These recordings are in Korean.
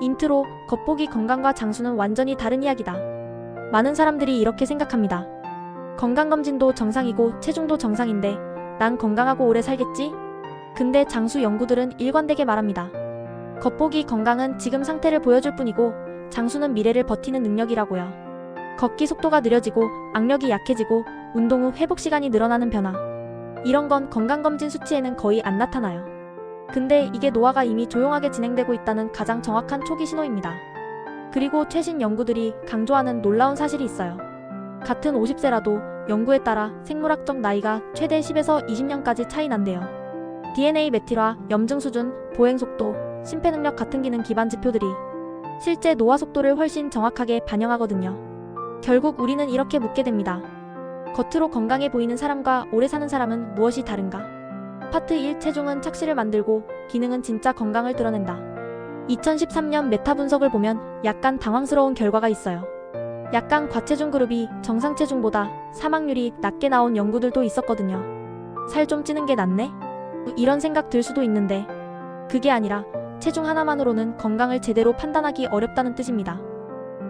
인트로, 겉보기 건강과 장수는 완전히 다른 이야기다. 많은 사람들이 이렇게 생각합니다. 건강검진도 정상이고 체중도 정상인데 난 건강하고 오래 살겠지? 근데 장수 연구들은 일관되게 말합니다. 겉보기 건강은 지금 상태를 보여줄 뿐이고 장수는 미래를 버티는 능력이라고요. 걷기 속도가 느려지고 악력이 약해지고 운동 후 회복 시간이 늘어나는 변화. 이런 건 건강검진 수치에는 거의 안 나타나요. 근데 이게 노화가 이미 조용하게 진행되고 있다는 가장 정확한 초기 신호입니다. 그리고 최신 연구들이 강조하는 놀라운 사실이 있어요. 같은 50세라도 연구에 따라 생물학적 나이가 최대 10에서 20년까지 차이 난대요. DNA 메틸화, 염증 수준, 보행 속도, 심폐능력 같은 기능 기반 지표들이 실제 노화 속도를 훨씬 정확하게 반영하거든요. 결국 우리는 이렇게 묻게 됩니다. 겉으로 건강해 보이는 사람과 오래 사는 사람은 무엇이 다른가? 파트 1 체중은 착시를 만들고 기능은 진짜 건강을 드러낸다. 2013년 메타 분석을 보면 약간 당황스러운 결과가 있어요. 약간 과체중 그룹이 정상 체중보다 사망률이 낮게 나온 연구들도 있었거든요. 살 좀 찌는 게 낫네? 이런 생각 들 수도 있는데 그게 아니라 체중 하나만으로는 건강을 제대로 판단하기 어렵다는 뜻입니다.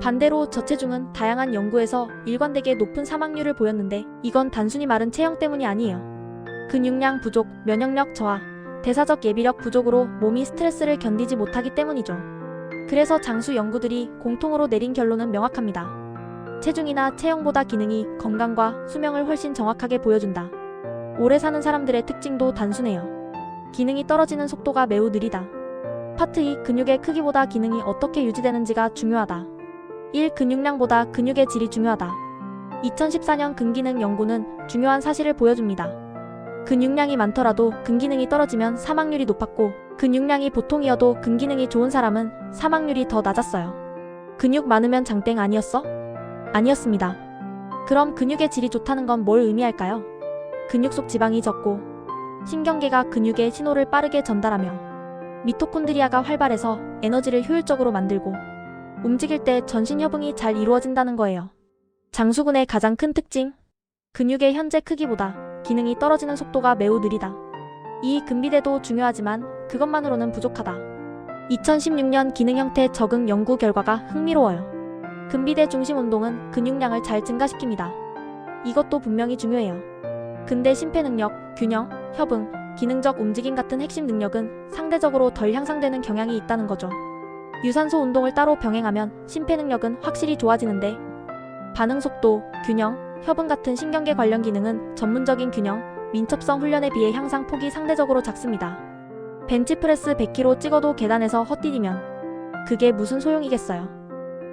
반대로 저체중은 다양한 연구에서 일관되게 높은 사망률을 보였는데 이건 단순히 마른 체형 때문이 아니에요. 근육량 부족, 면역력 저하, 대사적 예비력 부족으로 몸이 스트레스를 견디지 못하기 때문이죠. 그래서 장수 연구들이 공통으로 내린 결론은 명확합니다. 체중이나 체형보다 기능이 건강과 수명을 훨씬 정확하게 보여준다. 오래 사는 사람들의 특징도 단순해요. 기능이 떨어지는 속도가 매우 느리다. 파트 2 근육의 크기보다 기능이 어떻게 유지되는지가 중요하다. 1. 근육량보다 근육의 질이 중요하다. 2014년 근기능 연구는 중요한 사실을 보여줍니다. 근육량이 많더라도 근기능이 떨어지면 사망률이 높았고 근육량이 보통이어도 근기능이 좋은 사람은 사망률이 더 낮았어요. 근육 많으면 장땡 아니었어? 아니었습니다. 그럼 근육의 질이 좋다는 건 뭘 의미할까요? 근육 속 지방이 적고 신경계가 근육에 신호를 빠르게 전달하며 미토콘드리아가 활발해서 에너지를 효율적으로 만들고 움직일 때 전신협응이 잘 이루어진다는 거예요. 장수군의 가장 큰 특징? 근육의 현재 크기보다 기능이 떨어지는 속도가 매우 느리다. 이 근비대도 중요하지만 그것만으로는 부족하다. 2016년 기능 형태 적응 연구 결과가 흥미로워요. 근비대 중심 운동은 근육량을 잘 증가시킵니다. 이것도 분명히 중요해요. 근데 심폐능력, 균형, 협응, 기능적 움직임 같은 핵심 능력은 상대적으로 덜 향상되는 경향이 있다는 거죠. 유산소 운동을 따로 병행하면 심폐능력은 확실히 좋아지는데 반응 속도, 균형, 협응 같은 신경계 관련 기능은 전문적인 균형, 민첩성 훈련에 비해 향상 폭이 상대적으로 작습니다. 벤치프레스 100kg 찍어도 계단에서 헛디디면 그게 무슨 소용이겠어요.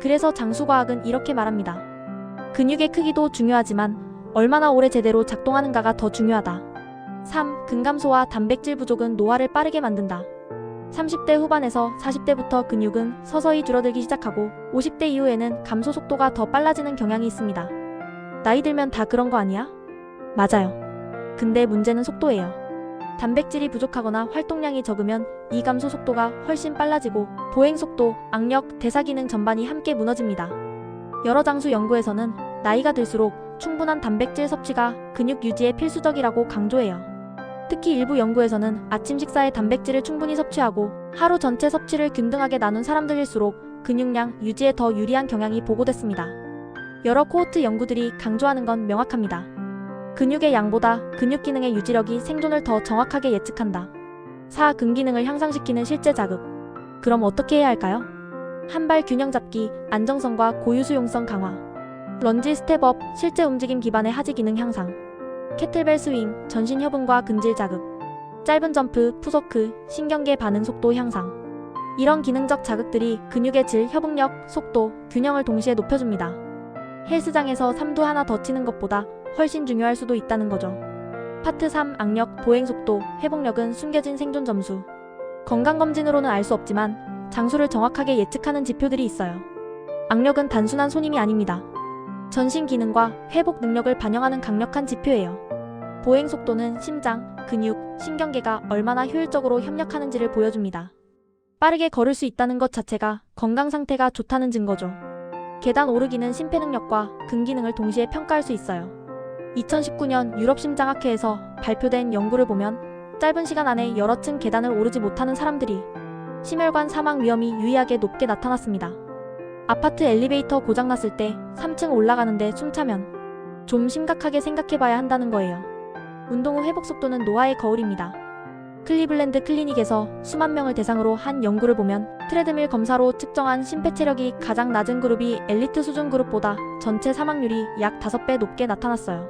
그래서 장수과학은 이렇게 말합니다. 근육의 크기도 중요하지만 얼마나 오래 제대로 작동하는가가 더 중요하다. 3. 근감소와 단백질 부족은 노화를 빠르게 만든다. 30대 후반에서 40대부터 근육은 서서히 줄어들기 시작하고 50대 이후에는 감소 속도가 더 빨라지는 경향이 있습니다. 나이 들면 다 그런 거 아니야? 맞아요. 근데 문제는 속도예요. 단백질이 부족하거나 활동량이 적으면 이 감소 속도가 훨씬 빨라지고 보행 속도, 악력, 대사 기능 전반이 함께 무너집니다. 여러 장수 연구에서는 나이가 들수록 충분한 단백질 섭취가 근육 유지에 필수적이라고 강조해요. 특히 일부 연구에서는 아침 식사에 단백질을 충분히 섭취하고 하루 전체 섭취를 균등하게 나눈 사람들일수록 근육량 유지에 더 유리한 경향이 보고됐습니다. 여러 코호트 연구들이 강조하는 건 명확합니다. 근육의 양보다 근육 기능의 유지력이 생존을 더 정확하게 예측한다. 4. 근기능을 향상시키는 실제 자극. 그럼 어떻게 해야 할까요? 한발 균형 잡기, 안정성과 고유 수용성 강화. 런지 스텝업, 실제 움직임 기반의 하지 기능 향상. 캐틀벨 스윙, 전신 협응과 근질 자극. 짧은 점프, 푸서크, 신경계 반응 속도 향상. 이런 기능적 자극들이 근육의 질, 협응력, 속도, 균형을 동시에 높여줍니다. 헬스장에서 삼두 하나 더 치는 것보다 훨씬 중요할 수도 있다는 거죠. 파트 3 악력, 보행 속도, 회복력은 숨겨진 생존 점수. 건강검진으로는 알 수 없지만 장수를 정확하게 예측하는 지표들이 있어요. 악력은 단순한 손님이 아닙니다. 전신 기능과 회복 능력을 반영하는 강력한 지표예요. 보행 속도는 심장, 근육, 신경계가 얼마나 효율적으로 협력하는지를 보여줍니다. 빠르게 걸을 수 있다는 것 자체가 건강 상태가 좋다는 증거죠. 계단 오르기는 심폐능력과 근기능을 동시에 평가할 수 있어요. 2019년 유럽심장학회에서 발표된 연구를 보면 짧은 시간 안에 여러 층 계단을 오르지 못하는 사람들이 심혈관 사망 위험이 유의하게 높게 나타났습니다. 아파트 엘리베이터 고장났을 때 3층 올라가는데 숨차면 좀 심각하게 생각해봐야 한다는 거예요. 운동 후 회복 속도는 노화의 거울입니다. 클리블랜드 클리닉에서 수만 명을 대상으로 한 연구를 보면 트레드밀 검사로 측정한 심폐체력이 가장 낮은 그룹이 엘리트 수준 그룹보다 전체 사망률이 약 5배 높게 나타났어요.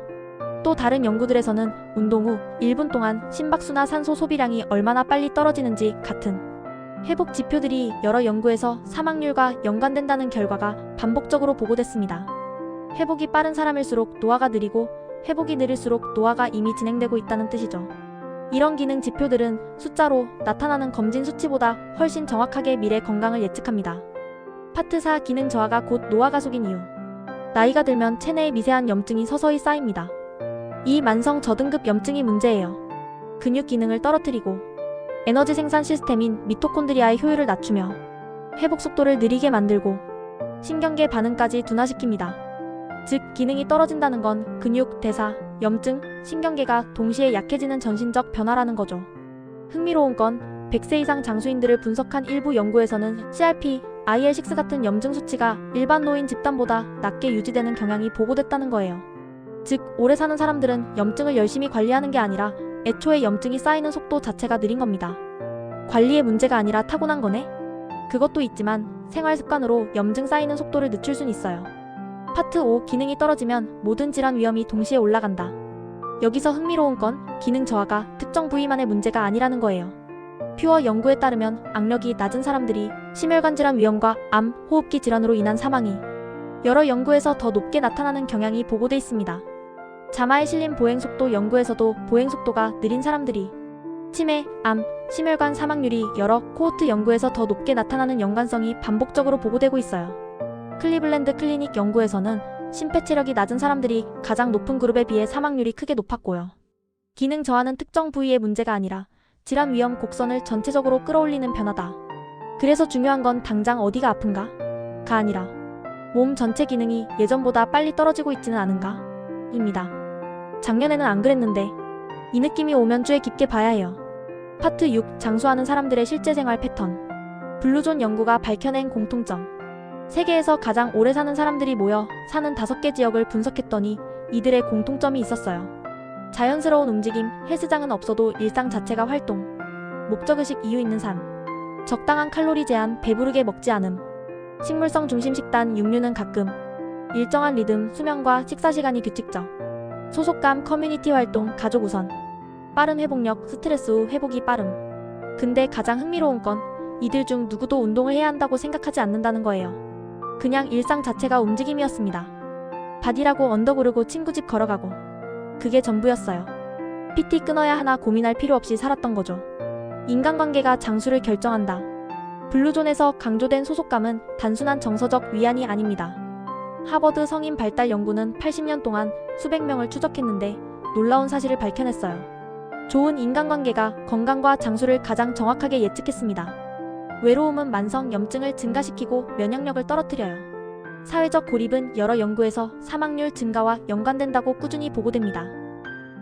또 다른 연구들에서는 운동 후 1분 동안 심박수나 산소 소비량이 얼마나 빨리 떨어지는지 같은 회복 지표들이 여러 연구에서 사망률과 연관된다는 결과가 반복적으로 보고됐습니다. 회복이 빠른 사람일수록 노화가 느리고 회복이 느릴수록 노화가 이미 진행되고 있다는 뜻이죠. 이런 기능 지표들은 숫자로 나타나는 검진 수치보다 훨씬 정확하게 미래 건강을 예측합니다. 파트 4 기능 저하가 곧 노화 가속인 이유. 나이가 들면 체내에 미세한 염증이 서서히 쌓입니다. 이 만성 저등급 염증이 문제예요. 근육 기능을 떨어뜨리고 에너지 생산 시스템인 미토콘드리아의 효율을 낮추며 회복 속도를 느리게 만들고 신경계 반응까지 둔화시킵니다. 즉 기능이 떨어진다는 건 근육, 대사, 염증, 신경계가 동시에 약해지는 전신적 변화라는 거죠. 흥미로운 건 100세 이상 장수인들을 분석한 일부 연구에서는 CRP, IL6 같은 염증 수치가 일반 노인 집단보다 낮게 유지되는 경향이 보고됐다는 거예요. 즉 오래 사는 사람들은 염증을 열심히 관리하는 게 아니라 애초에 염증이 쌓이는 속도 자체가 느린 겁니다. 관리의 문제가 아니라 타고난 거네? 그것도 있지만 생활 습관으로 염증 쌓이는 속도를 늦출 순 있어요. 파트 5 기능이 떨어지면 모든 질환 위험이 동시에 올라간다. 여기서 흥미로운 건 기능 저하가 특정 부위만의 문제가 아니라는 거예요. 퓨어 연구에 따르면 악력이 낮은 사람들이 심혈관 질환 위험과 암, 호흡기 질환으로 인한 사망이 여러 연구에서 더 높게 나타나는 경향이 보고돼 있습니다. 자마에 실린 보행속도 연구에서도 보행속도가 느린 사람들이 치매, 암, 심혈관 사망률이 여러 코호트 연구에서 더 높게 나타나는 연관성이 반복적으로 보고되고 있어요. 클리블랜드 클리닉 연구에서는 심폐체력이 낮은 사람들이 가장 높은 그룹에 비해 사망률이 크게 높았고요. 기능 저하는 특정 부위의 문제가 아니라 질환 위험 곡선을 전체적으로 끌어올리는 변화다. 그래서 중요한 건 당장 어디가 아픈가?가 아니라 몸 전체 기능이 예전보다 빨리 떨어지고 있지는 않은가? 입니다. 작년에는 안 그랬는데 이 느낌이 오면 꽤 깊게 봐야 해요. 파트 6 장수하는 사람들의 실제 생활 패턴. 블루존 연구가 밝혀낸 공통점. 세계에서 가장 오래 사는 사람들이 모여 사는 5개 지역을 분석했더니 이들의 공통점이 있었어요. 자연스러운 움직임, 헬스장은 없어도 일상 자체가 활동, 목적의식 이유 있는 삶, 적당한 칼로리 제한, 배부르게 먹지 않음, 식물성 중심 식단, 육류는 가끔, 일정한 리듬, 수면과 식사 시간이 규칙적, 소속감, 커뮤니티 활동, 가족 우선, 빠른 회복력, 스트레스 후 회복이 빠름. 근데 가장 흥미로운 건 이들 중 누구도 운동을 해야 한다고 생각하지 않는다는 거예요. 그냥 일상 자체가 움직임이었습니다. 바디라고 언덕 오르고 친구 집 걸어가고 그게 전부였어요. PT 끊어야 하나 고민할 필요 없이 살았던 거죠. 인간관계가 장수를 결정한다. 블루존에서 강조된 소속감은 단순한 정서적 위안이 아닙니다. 하버드 성인 발달 연구는 80년 동안 수백 명을 추적했는데 놀라운 사실을 밝혀냈어요. 좋은 인간관계가 건강과 장수를 가장 정확하게 예측했습니다. 외로움은 만성 염증을 증가시키고 면역력을 떨어뜨려요. 사회적 고립은 여러 연구에서 사망률 증가와 연관된다고 꾸준히 보고됩니다.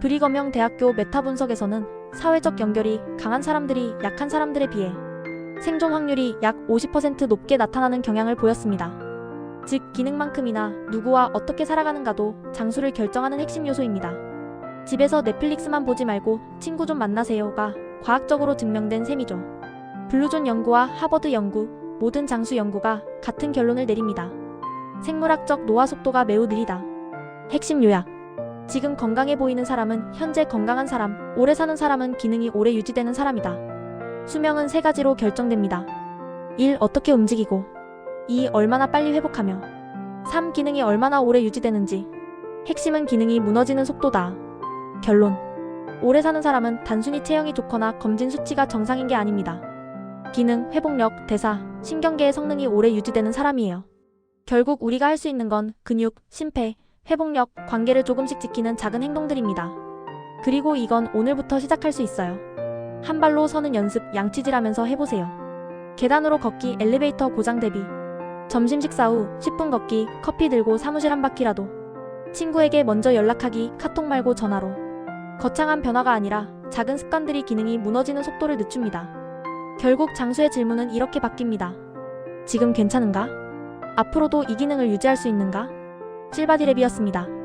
브리검형 대학교 메타 분석에서는 사회적 연결이 강한 사람들이 약한 사람들에 비해 생존 확률이 약 50% 높게 나타나는 경향을 보였습니다. 즉 기능만큼이나 누구와 어떻게 살아가는가도 장수를 결정하는 핵심 요소입니다. 집에서 넷플릭스만 보지 말고 친구 좀 만나세요가 과학적으로 증명된 셈이죠. 블루존 연구와 하버드 연구, 모든 장수 연구가 같은 결론을 내립니다. 생물학적 노화 속도가 매우 느리다. 핵심 요약. 지금 건강해 보이는 사람은 현재 건강한 사람, 오래 사는 사람은 기능이 오래 유지되는 사람이다. 수명은 3가지로 결정됩니다. 1. 어떻게 움직이고 2. 얼마나 빨리 회복하며 3. 기능이 얼마나 오래 유지되는지. 핵심은 기능이 무너지는 속도다. 결론. 오래 사는 사람은 단순히 체형이 좋거나 검진 수치가 정상인 게 아닙니다. 기능, 회복력, 대사, 신경계의 성능이 오래 유지되는 사람이에요. 결국 우리가 할 수 있는 건 근육, 심폐, 회복력, 관계를 조금씩 지키는 작은 행동들입니다. 그리고 이건 오늘부터 시작할 수 있어요. 한 발로 서는 연습 양치질하면서 해보세요. 계단으로 걷기, 엘리베이터 고장 대비. 점심 식사 후 10분 걷기, 커피 들고 사무실 한 바퀴라도. 친구에게 먼저 연락하기, 카톡 말고 전화로. 거창한 변화가 아니라 작은 습관들이 기능이 무너지는 속도를 늦춥니다. 결국 장수의 질문은 이렇게 바뀝니다. 지금 괜찮은가? 앞으로도 이 기능을 유지할 수 있는가? 실바디랩이었습니다.